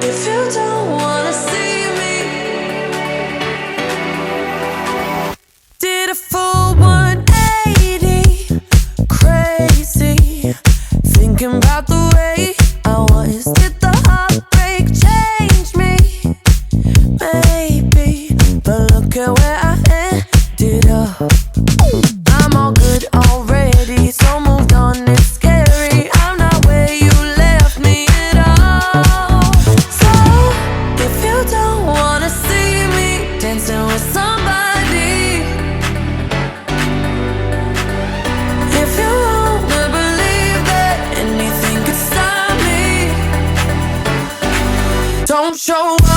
If you don't wanna see me, did a full 180, crazy, thinking about the way I was. Did the heartbreak change me? Maybe, but look at where I ended up. I'm all good already, so moved on, it's scary. I'm not where you left me at all. So, if you don't wanna see me dancing with somebody, if you wanna believe that anything could stop me, don't show up.